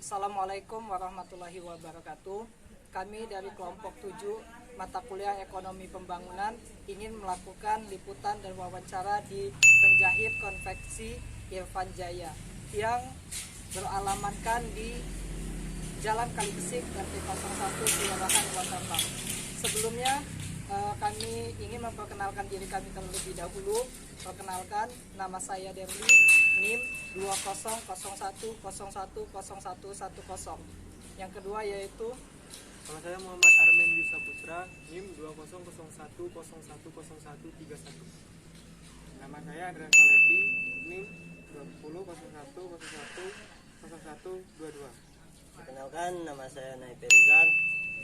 Assalamualaikum warahmatullahi wabarakatuh. Kami dari kelompok 7 mata kuliah Ekonomi Pembangunan ingin melakukan liputan dan wawancara di penjahit konveksi Irfan Jaya yang beralamatkan di Jalan Kalibesik RT 01 Kelurahan Watambang. Sebelumnya kami ingin memperkenalkan diri kami terlebih dahulu. Perkenalkan, nama saya Derli, NIM 2001010110. Yang kedua yaitu Nama saya Muhammad Armen Yusa Putra, NIM 2001010131. Nama saya Andreas Solepi, NIM 2001010122. Perkenalkan, nama saya Naif Rizal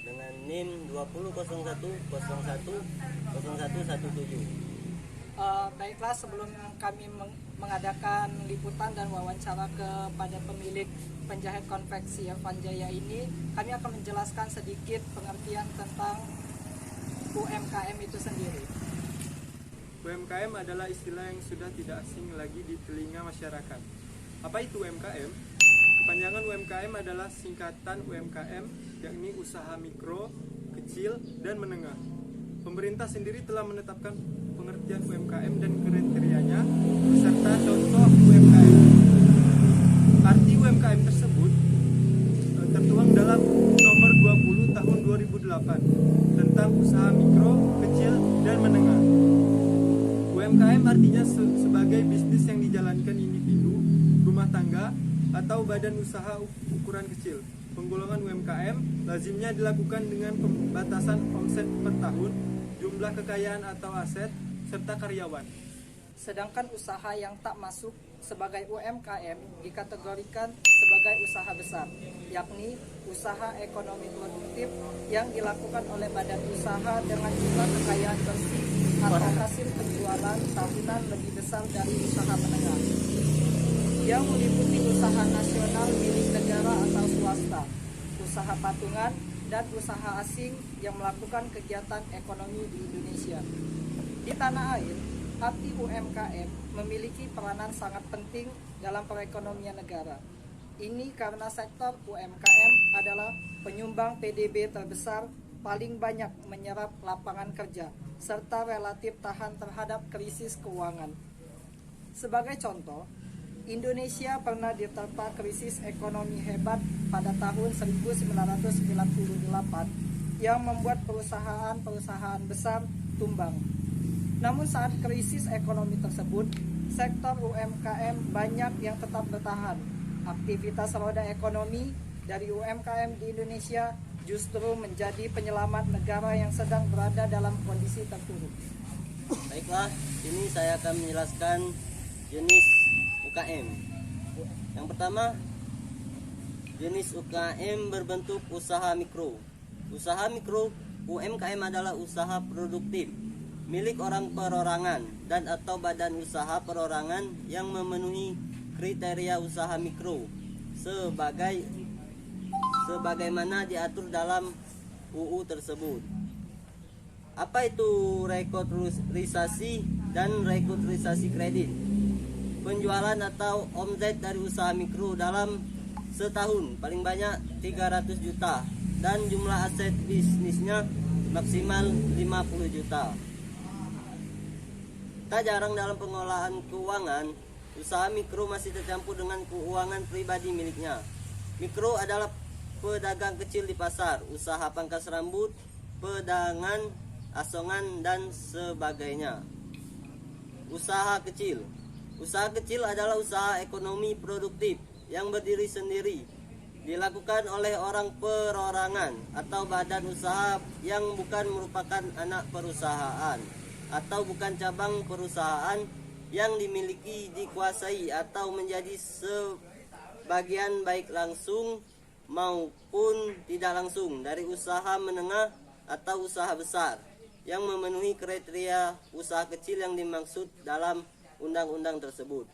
dengan NIM 2001010117. baiklah, sebelum kami mengadakan liputan dan wawancara kepada pemilik penjahit konveksi Irfan Jaya ini, kami akan menjelaskan sedikit pengertian tentang UMKM itu sendiri. UMKM adalah istilah yang sudah tidak asing lagi di telinga masyarakat. Apa itu UMKM? Kepanjangan UMKM adalah singkatan UMKM, yakni usaha mikro, kecil, dan menengah. Pemerintah sendiri telah menetapkan pengertian UMKM dan kriterianya beserta contoh UMKM. Arti UMKM tersebut tertuang dalam nomor 20 tahun 2008 tentang usaha mikro, kecil, dan menengah. UMKM artinya sebagai bisnis yang dijalankan individu, rumah tangga, atau badan usaha ukuran kecil. Penggolongan UMKM lazimnya dilakukan dengan pembatasan omset per tahun, jumlah kekayaan atau aset, serta karyawan. Sedangkan usaha yang tak masuk sebagai UMKM dikategorikan sebagai usaha besar, yakni usaha ekonomi produktif yang dilakukan oleh badan usaha dengan jumlah kekayaan bersih atau hasil penjualan tahunan lebih besar dari usaha menengah, yang meliputi usaha nasional milik negara atau swasta, usaha patungan, dan usaha asing yang melakukan kegiatan ekonomi di Indonesia. Di tanah air, arti UMKM memiliki peranan sangat penting dalam perekonomian negara. Ini karena sektor UMKM adalah penyumbang PDB terbesar, paling banyak menyerap lapangan kerja, serta relatif tahan terhadap krisis keuangan. Sebagai contoh, Indonesia pernah diterpa krisis ekonomi hebat pada tahun 1998 yang membuat perusahaan-perusahaan besar tumbang. Namun saat krisis ekonomi tersebut, sektor UMKM banyak yang tetap bertahan. Aktivitas roda ekonomi dari UMKM di Indonesia justru menjadi penyelamat negara yang sedang berada dalam kondisi terpuruk. Baiklah, ini saya akan menjelaskan jenis UKM. Yang pertama, jenis UKM berbentuk usaha mikro. Usaha mikro UMKM adalah usaha produktif milik orang perorangan dan atau badan usaha perorangan yang memenuhi kriteria usaha mikro sebagaimana diatur dalam UU tersebut. Apa itu restrukturisasi dan restrukturisasi kredit? Penjualan atau omset dari usaha mikro dalam setahun paling banyak 300 juta dan jumlah aset bisnisnya maksimal 50 juta. Tak jarang dalam pengelolaan keuangan, usaha mikro masih tercampur dengan keuangan pribadi miliknya. Mikro adalah pedagang kecil di pasar, usaha pangkas rambut, pedagang, asongan, dan sebagainya. Usaha kecil. Usaha kecil adalah usaha ekonomi produktif yang berdiri sendiri, dilakukan oleh orang perorangan atau badan usaha yang bukan merupakan anak perusahaan atau bukan cabang perusahaan yang dimiliki, dikuasai, atau menjadi sebagian baik langsung maupun tidak langsung dari usaha menengah atau usaha besar yang memenuhi kriteria usaha kecil yang dimaksud dalam undang-undang tersebut.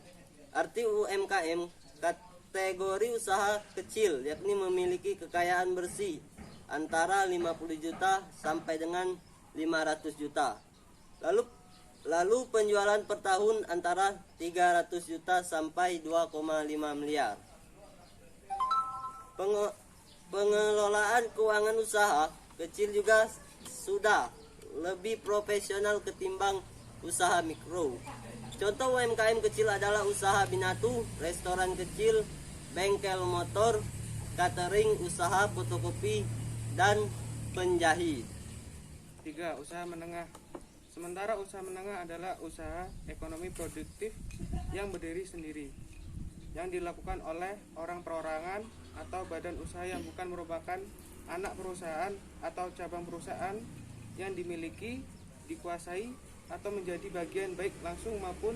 Arti UMKM, kategori usaha kecil, yakni memiliki kekayaan bersih antara 50 juta sampai dengan 500 juta. Lalu penjualan per tahun antara 300 juta sampai 2,5 miliar. Pengelolaan keuangan usaha kecil juga sudah lebih profesional ketimbang usaha mikro. Contoh UMKM kecil adalah usaha binatu, restoran kecil, bengkel motor, catering, usaha fotokopi, dan penjahit. 3. Usaha menengah. Sementara usaha menengah adalah usaha ekonomi produktif yang berdiri sendiri, yang dilakukan oleh orang perorangan atau badan usaha yang bukan merupakan anak perusahaan atau cabang perusahaan yang dimiliki, dikuasai, atau menjadi bagian baik langsung maupun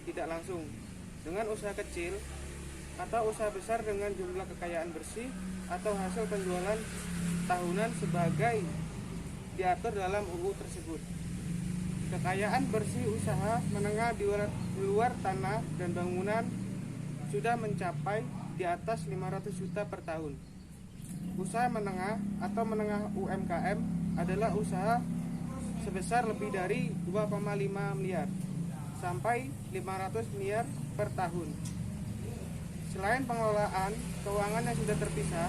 tidak langsung. Dengan usaha kecil atau usaha besar dengan jumlah kekayaan bersih atau hasil penjualan tahunan sebagai diatur dalam UU tersebut. Kekayaan bersih usaha menengah di luar tanah dan bangunan sudah mencapai di atas 500 juta per tahun. Usaha menengah atau menengah UMKM adalah usaha sebesar lebih dari 2,5 miliar sampai 500 miliar per tahun. Selain pengelolaan keuangan yang sudah terpisah,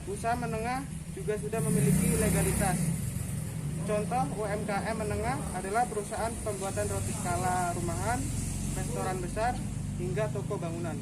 usaha menengah juga sudah memiliki legalitas. Contoh UMKM menengah adalah perusahaan pembuatan roti skala rumahan, restoran besar, hingga toko bangunan.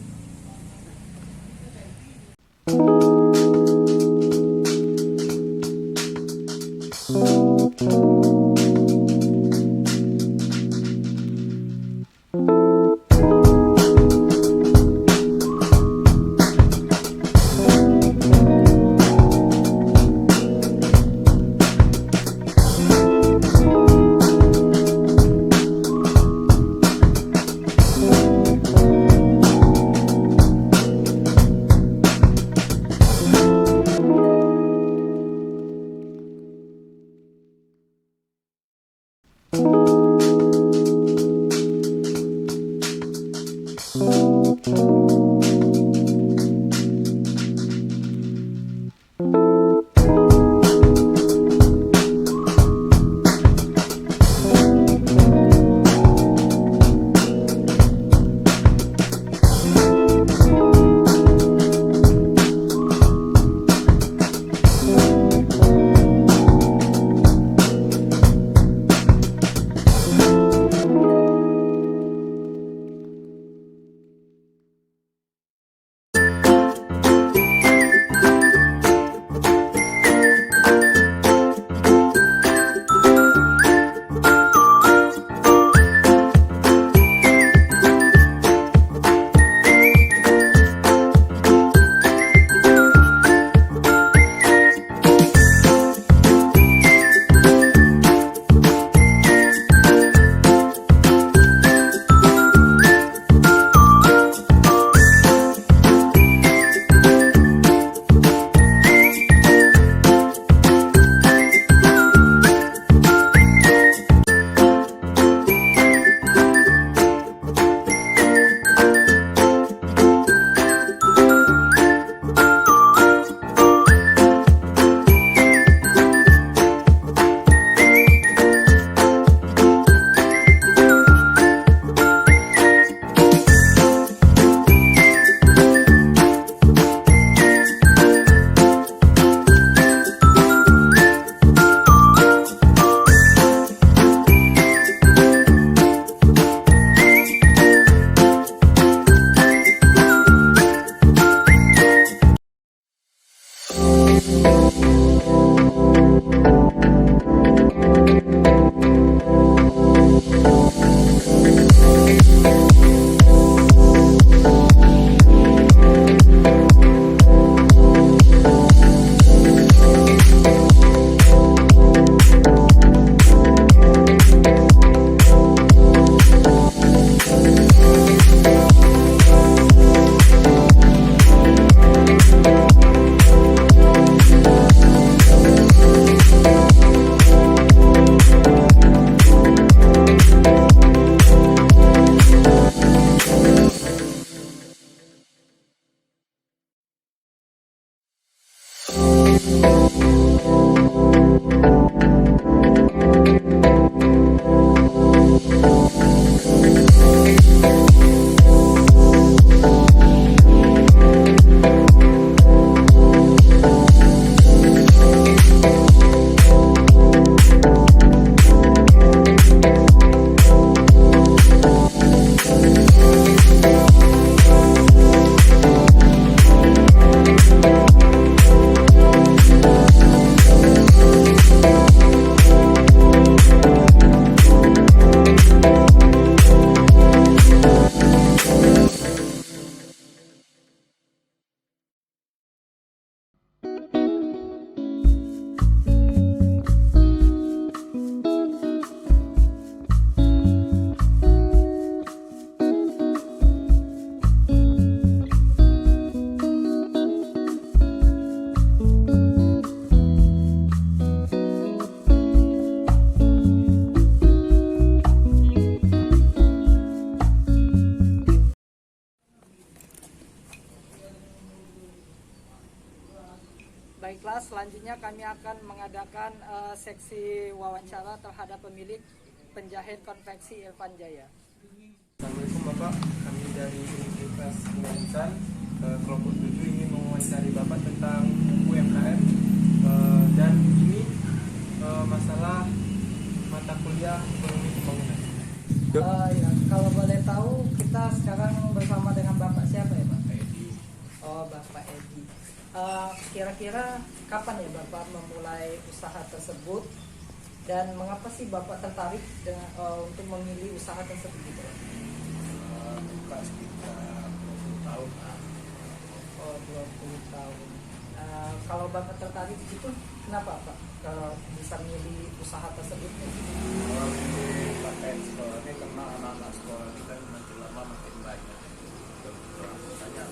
Baiklah, selanjutnya kami akan mengadakan seksi wawancara terhadap pemilik penjahit konveksi Irfan Jaya. Assalamualaikum Bapak, kami dari Universitas Indonesia kelompok 7 ingin mewawancari Bapak tentang UMKM dan ini masalah mata kuliah ekonomi pembangunan. Ya, kalau boleh tahu kita sekarang bersama dengan Bapak siapa ya Pak? Edi. Oh, Bapak Edi. Kira-kira kapan ya Bapak memulai usaha tersebut dan mengapa sih Bapak tertarik dengan, untuk memilih usaha tersebut gitu? Buka sekitar 20 tahun lah. Oh, 20 tahun. Kalau Bapak tertarik di situ, kenapa Pak? Kalau bisa memilih usaha tersebut? Kalau itu pakai sekolahnya karena anak-anak sekolah kita makin lama makin banyak. Orang banyak.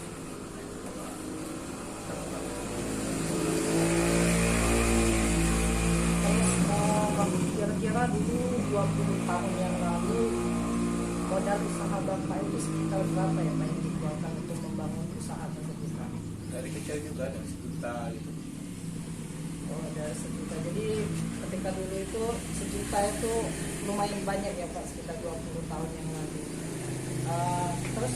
Terus kira-kira dulu 20 tahun yang lalu modal usaha Bapak itu sekitar berapa ya Pak yang dikeluarkan untuk membangun usaha tersebut Pak? Dari kecil juga dari sejuta gitu. Oh, dari sejuta. Jadi ketika dulu itu sejuta itu lumayan banyak ya Pak, sekitar 20 tahun yang lalu. Terus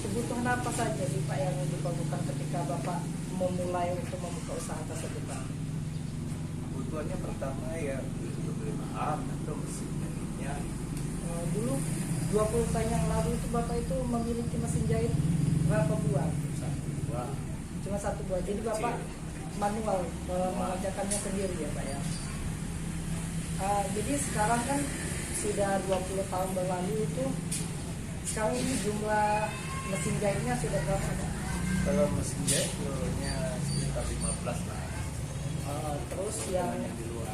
kebutuhan apa saja sih Pak yang diperlukan ketika Bapak memulai untuk membuka usaha tersebut Pak? Kebutuhannya pertama ya beli bahan atau mesin jahitnya. Dulu 20 tahun yang lalu itu Bapak itu memiliki mesin jahit berapa buah? Satu dua. Cuma satu buah. Jadi Bapak manual mengerjakannya sendiri ya Pak ya. Jadi sekarang kan sudah 20 tahun berlalu itu, sekarang ini jumlah mesin jahitnya sudah berapa Pak? Kalau mesin jahit dulunya sekitar 15 lah. Terus yang Yang di luar.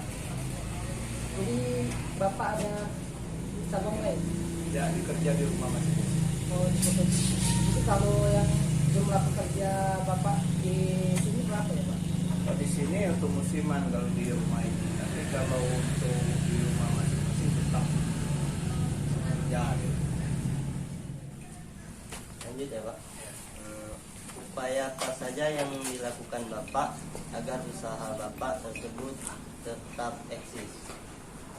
jadi Bapak ada cabang lain? Jadi kerja di rumah masing-masing. Oh, jadi kalau yang jumlah pekerja Bapak di sini berapa ya Pak? Kalau di sini untuk musiman kalau di rumah ini, tapi kalau untuk di rumah masing-masing tetap kerja gitu. Lanjut ya Pak. Upaya apa saja yang dilakukan Bapak agar usaha Bapak tersebut tetap eksis?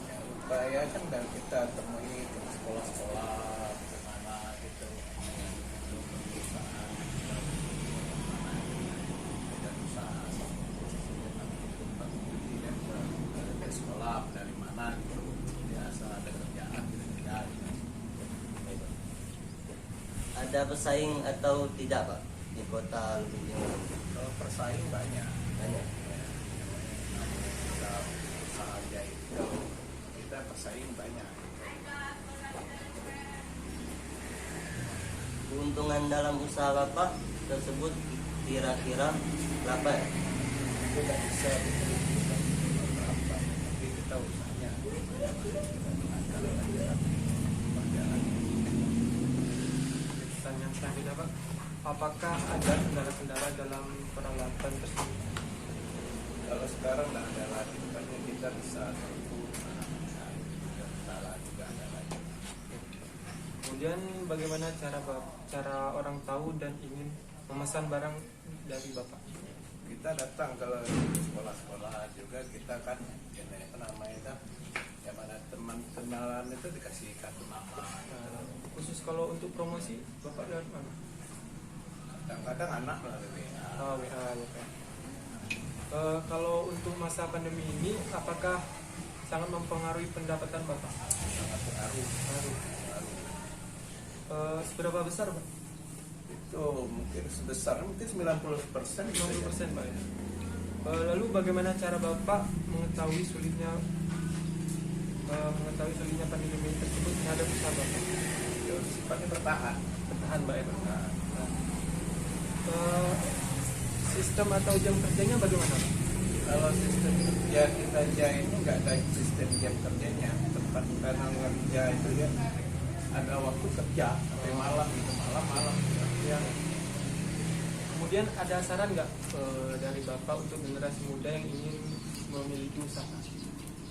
Ya, upaya kan dan kita temui ke sekolah-sekolah kemana gitu perusahaan dan usaha dari sekolah dari mana gitu biasa ada kerjaan gitu kerja gitu. Ada pesaing atau tidak Pak di kota Lubuk? Kalau persaing banyak Banyak. kita usaha jahit kalau kita persaing banyak. Keuntungan dalam usaha Bapak tersebut kira-kira berapa ya? Itu nggak bisa diprediksi berapa, tapi kita usahanya kalau ada pekerjaan. Pertanyaan selanjutnya Pak, apakah ada kendala-kendala dalam peralatan tersebut? Kalau sekarang nggak ada lagi, makanya kita bisa tempuh kendala juga ada lagi. Kemudian bagaimana cara orang tahu dan ingin memesan barang dari Bapak? Kita datang kalau di sekolah-sekolah juga kita kan ini apa namanya itu yang mana teman kenalan itu dikasih kartu nama gitu. Khusus kalau untuk promosi Bapak lewat mana? Kadang-kadang anak melalui WA. Oh, WA ya Pak. Kalau untuk masa pandemi ini apakah sangat mempengaruhi pendapatan Bapak? Sangat pengaruh. Pengaruh. Seberapa besar Pak? Itu mungkin sebesar mungkin 90%. 90% Pak ya. Lalu bagaimana cara Bapak mengetahui sulitnya pandemi tersebut terhadap usaha Bapak? Ya, sifatnya bertahan. Bertahan Pak ya Pak. Nah, Sistem atau jam kerjanya bagaimana Pak? kalau sistem kerja kita aja ini nggak ada sistem jam kerjanya. Tempat karena kerja itu ya ada waktu kerja sampai malam gitu, malam gitu. Ya. Kemudian ada saran nggak dari Bapak untuk generasi muda yang ingin memiliki usaha?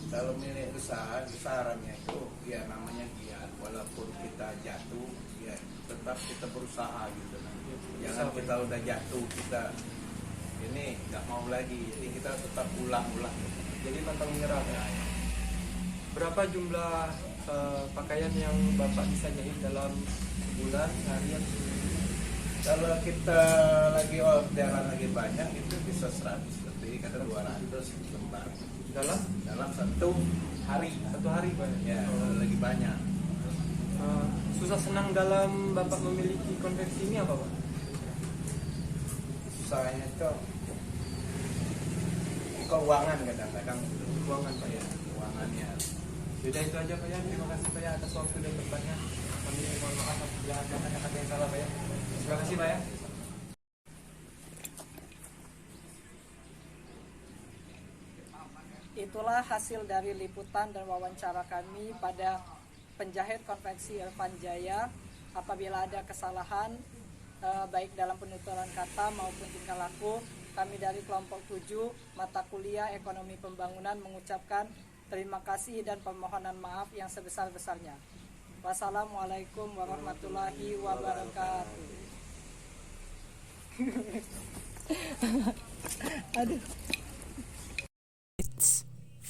Kalau milik usaha, sarannya itu ya namanya giat. Walaupun kita jatuh, ya tetap kita berusaha gitu. Jangan kita udah jatuh kita ini nggak mau lagi, jadi kita tetap ulang-ulang. Jadi pantang menyerah ya. Berapa jumlah pakaian yang Bapak bisa jahit dalam sebulan, seharian? Kalau kita lagi orderan lagi banyak itu bisa 100 lebih, kadang 200 lembar dalam satu hari. Satu hari Pak? Ya, lagi banyak. Susah senang dalam Bapak memiliki konveksi ini apa Pak? Susahnya itu keuangan, kadang-kadang Keuangan Pak ya? keuangannya. Sudah itu aja Pak ya, terima kasih Pak ya atas waktu dan tempatnya. Kami mohon maaf apabila ada kata-kata yang salah Pak ya. Terima kasih Pak ya. Itulah hasil dari liputan dan wawancara kami pada penjahit konveksi Irfan Jaya. Apabila ada kesalahan baik dalam penuturan kata maupun tingkah laku, kami dari kelompok 7 mata kuliah Ekonomi Pembangunan mengucapkan terima kasih dan permohonan maaf yang sebesar-besarnya. Wassalamualaikum warahmatullahi wabarakatuh. Aduh.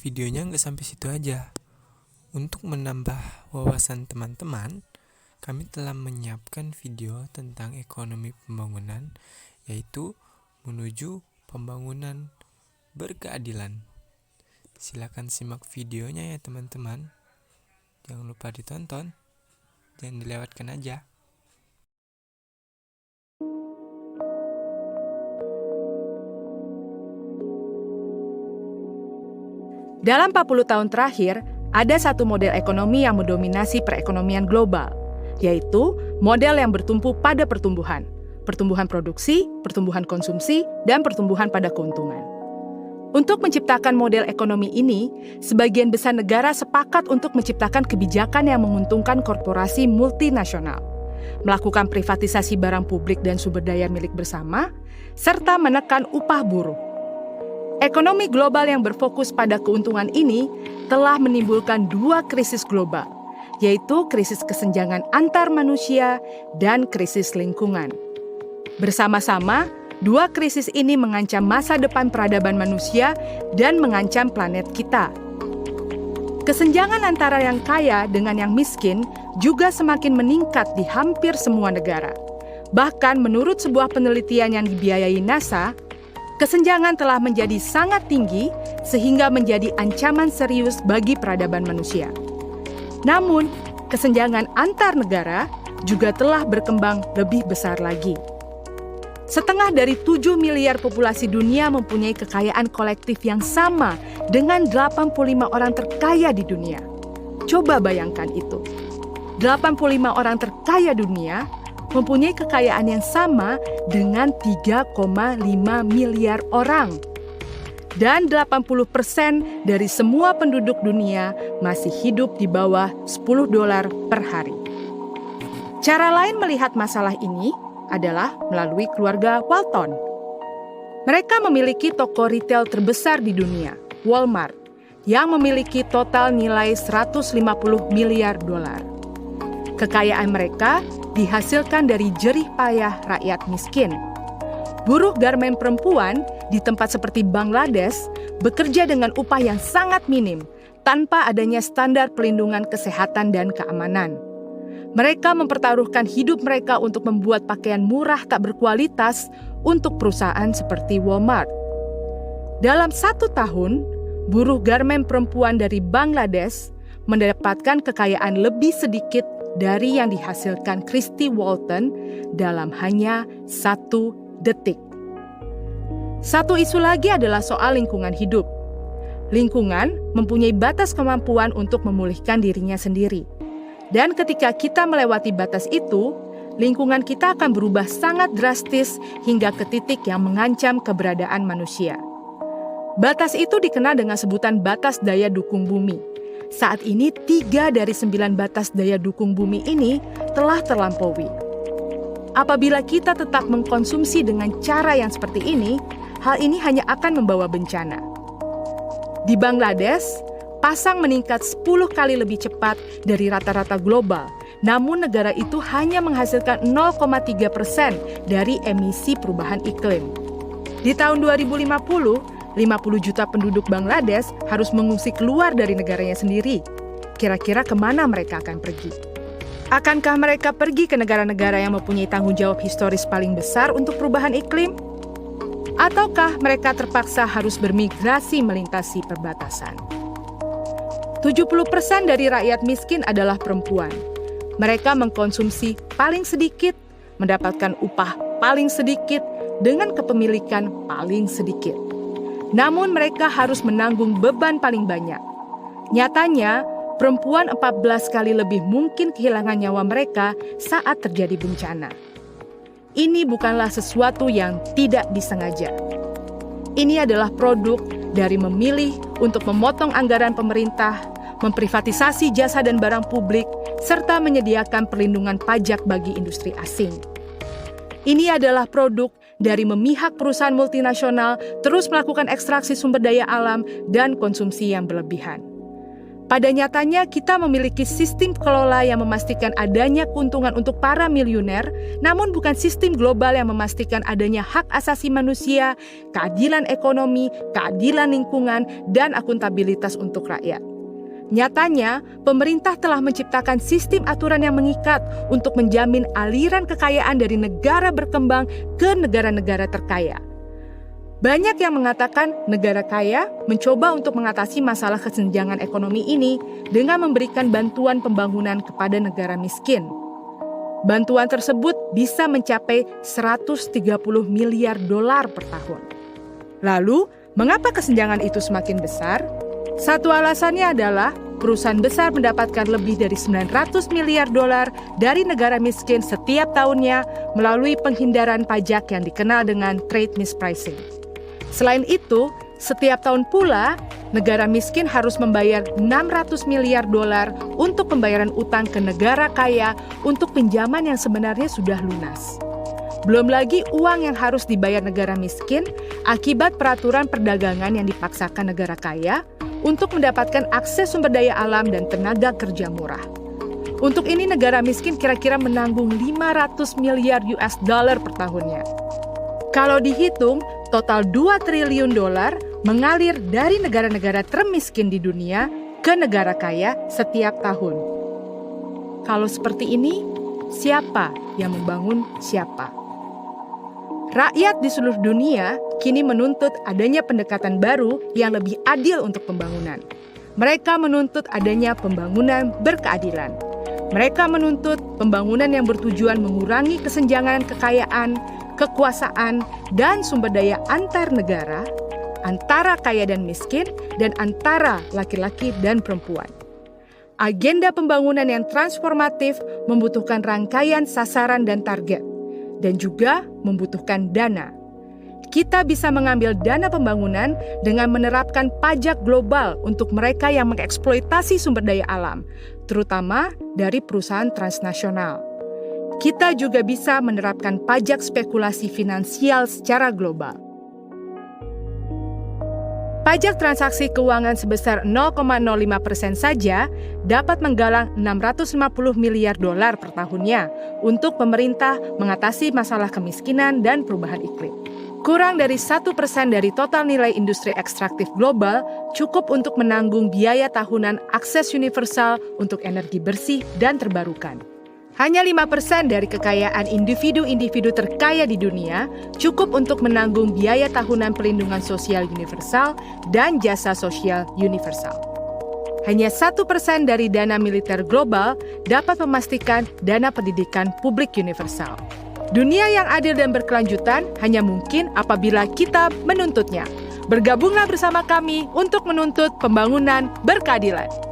Videonya nggak sampai situ aja. Untuk menambah wawasan teman-teman, kami telah menyiapkan video tentang ekonomi pembangunan, yaitu menuju pembangunan berkeadilan. Silakan simak videonya ya teman-teman. Jangan lupa ditonton, jangan dilewatkan aja. Dalam 40 tahun terakhir, ada satu model ekonomi yang mendominasi perekonomian global, yaitu model yang bertumpu pada pertumbuhan produksi, pertumbuhan konsumsi, dan pertumbuhan pada keuntungan. Untuk menciptakan model ekonomi ini, sebagian besar negara sepakat untuk menciptakan kebijakan yang menguntungkan korporasi multinasional, melakukan privatisasi barang publik dan sumber daya milik bersama, serta menekan upah buruh. Ekonomi global yang berfokus pada keuntungan ini telah menimbulkan dua krisis global, yaitu krisis kesenjangan antar manusia dan krisis lingkungan. Bersama-sama, dua krisis ini mengancam masa depan peradaban manusia dan mengancam planet kita. Kesenjangan antara yang kaya dengan yang miskin juga semakin meningkat di hampir semua negara. Bahkan menurut sebuah penelitian yang dibiayai NASA, kesenjangan telah menjadi sangat tinggi sehingga menjadi ancaman serius bagi peradaban manusia. Namun, kesenjangan antar negara juga telah berkembang lebih besar lagi. Setengah dari 7 miliar populasi dunia mempunyai kekayaan kolektif yang sama dengan 85 orang terkaya di dunia. Coba bayangkan itu. 85 orang terkaya dunia mempunyai kekayaan yang sama dengan 3,5 miliar orang. Dan 80% dari semua penduduk dunia masih hidup di bawah $10 per hari. Cara lain melihat masalah ini adalah melalui keluarga Walton. Mereka memiliki toko retail terbesar di dunia, Walmart, yang memiliki total nilai $150 miliar. Kekayaan mereka dihasilkan dari jerih payah rakyat miskin. Buruh garmen perempuan di tempat seperti Bangladesh bekerja dengan upah yang sangat minim tanpa adanya standar pelindungan kesehatan dan keamanan. Mereka mempertaruhkan hidup mereka untuk membuat pakaian murah tak berkualitas untuk perusahaan seperti Walmart. Dalam 1 tahun, buruh garmen perempuan dari Bangladesh mendapatkan kekayaan lebih sedikit dari yang dihasilkan Christy Walton dalam hanya 1 detik. Satu isu lagi adalah soal lingkungan hidup. Lingkungan mempunyai batas kemampuan untuk memulihkan dirinya sendiri. Dan ketika kita melewati batas itu, lingkungan kita akan berubah sangat drastis hingga ke titik yang mengancam keberadaan manusia. Batas itu dikenal dengan sebutan batas daya dukung bumi. Saat ini 3 dari 9 batas daya dukung bumi ini telah terlampaui. Apabila kita tetap mengkonsumsi dengan cara yang seperti ini, hal ini hanya akan membawa bencana. Di Bangladesh, pasang meningkat 10 kali lebih cepat dari rata-rata global, namun negara itu hanya menghasilkan 0,3% dari emisi perubahan iklim. Di tahun 2050, 50 juta penduduk Bangladesh harus mengungsi keluar dari negaranya sendiri. Kira-kira kemana mereka akan pergi? Akankah mereka pergi ke negara-negara yang mempunyai tanggung jawab historis paling besar untuk perubahan iklim? Ataukah mereka terpaksa harus bermigrasi melintasi perbatasan? 70% dari rakyat miskin adalah perempuan. Mereka mengkonsumsi paling sedikit, mendapatkan upah paling sedikit, dengan kepemilikan paling sedikit. Namun mereka harus menanggung beban paling banyak. Nyatanya, perempuan 14 kali lebih mungkin kehilangan nyawa mereka saat terjadi bencana. Ini bukanlah sesuatu yang tidak disengaja. Ini adalah produk dari memilih untuk memotong anggaran pemerintah, memprivatisasi jasa dan barang publik, serta menyediakan perlindungan pajak bagi industri asing. Ini adalah produk dari memihak perusahaan multinasional terus melakukan ekstraksi sumber daya alam dan konsumsi yang berlebihan. Pada nyatanya, kita memiliki sistem kelola yang memastikan adanya keuntungan untuk para miliuner, namun bukan sistem global yang memastikan adanya hak asasi manusia, keadilan ekonomi, keadilan lingkungan, dan akuntabilitas untuk rakyat. Nyatanya, pemerintah telah menciptakan sistem aturan yang mengikat untuk menjamin aliran kekayaan dari negara berkembang ke negara-negara terkaya. Banyak yang mengatakan negara kaya mencoba untuk mengatasi masalah kesenjangan ekonomi ini dengan memberikan bantuan pembangunan kepada negara miskin. Bantuan tersebut bisa mencapai 130 miliar dolar per tahun. Lalu, mengapa kesenjangan itu semakin besar? Satu alasannya adalah perusahaan besar mendapatkan lebih dari 900 miliar dolar dari negara miskin setiap tahunnya melalui penghindaran pajak yang dikenal dengan trade mispricing. Selain itu, setiap tahun pula negara miskin harus membayar 600 miliar dolar untuk pembayaran utang ke negara kaya untuk pinjaman yang sebenarnya sudah lunas. Belum lagi uang yang harus dibayar negara miskin akibat peraturan perdagangan yang dipaksakan negara kaya untuk mendapatkan akses sumber daya alam dan tenaga kerja murah. Untuk ini negara miskin kira-kira menanggung 500 miliar US dollar per tahunnya. Kalau dihitung, total 2 triliun dolar mengalir dari negara-negara termiskin di dunia ke negara kaya setiap tahun. Kalau seperti ini, siapa yang membangun siapa? Rakyat di seluruh dunia kini menuntut adanya pendekatan baru yang lebih adil untuk pembangunan. Mereka menuntut adanya pembangunan berkeadilan. Mereka menuntut pembangunan yang bertujuan mengurangi kesenjangan kekayaan, kekuasaan, dan sumber daya antar negara, antara kaya dan miskin, dan antara laki-laki dan perempuan. Agenda pembangunan yang transformatif membutuhkan rangkaian sasaran dan target, dan juga membutuhkan dana. Kita bisa mengambil dana pembangunan dengan menerapkan pajak global untuk mereka yang mengeksploitasi sumber daya alam, terutama dari perusahaan transnasional. Kita juga bisa menerapkan pajak spekulasi finansial secara global. Pajak transaksi keuangan sebesar 0,05% saja dapat menggalang 650 miliar dolar per tahunnya untuk pemerintah mengatasi masalah kemiskinan dan perubahan iklim. Kurang dari 1% dari total nilai industri ekstraktif global cukup untuk menanggung biaya tahunan akses universal untuk energi bersih dan terbarukan. Hanya 5% dari kekayaan individu-individu terkaya di dunia cukup untuk menanggung biaya tahunan perlindungan sosial universal dan jasa sosial universal. Hanya 1% dari dana militer global dapat memastikan dana pendidikan publik universal. Dunia yang adil dan berkelanjutan hanya mungkin apabila kita menuntutnya. Bergabunglah bersama kami untuk menuntut pembangunan berkeadilan.